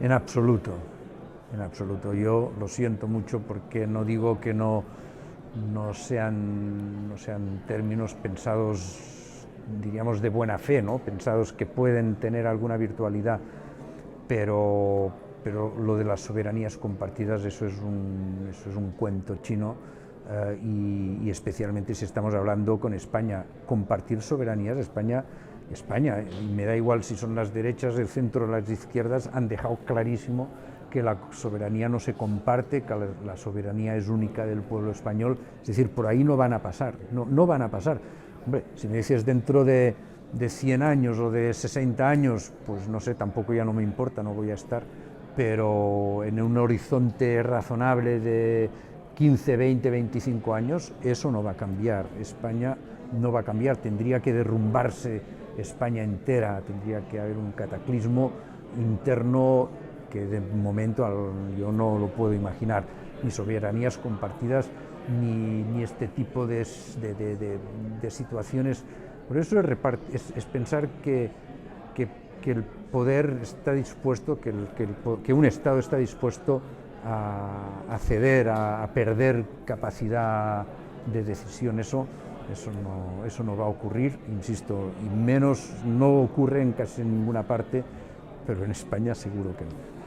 En absoluto, en absoluto. Yo lo siento mucho porque no digo que no sean términos pensados, diríamos, de buena fe, ¿no? Pensados que pueden tener alguna virtualidad, pero, pero lo de las soberanías compartidas, eso es un cuento chino, y especialmente si estamos hablando con España. Compartir soberanías, España, y me da igual si son las derechas, el centro o las izquierdas, han dejado clarísimo que la soberanía no se comparte, que la soberanía es única del pueblo español. Es decir, por ahí no van a pasar, no van a pasar. Hombre, si me dices dentro de 100 años o de 60 años, pues no sé, tampoco ya no me importa, no voy a estar, pero en un horizonte razonable de 15, 20, 25 años, eso no va a cambiar. España no va a cambiar, tendría que derrumbarse España entera, tendría que haber un cataclismo interno que de momento yo no lo puedo imaginar, ni soberanías compartidas, ni este tipo de situaciones. Por eso es pensar que el poder está dispuesto, que un Estado está dispuesto a ceder, a perder capacidad de decisión. Eso no va a ocurrir, insisto, y menos no ocurre en casi ninguna parte, pero en España seguro que no.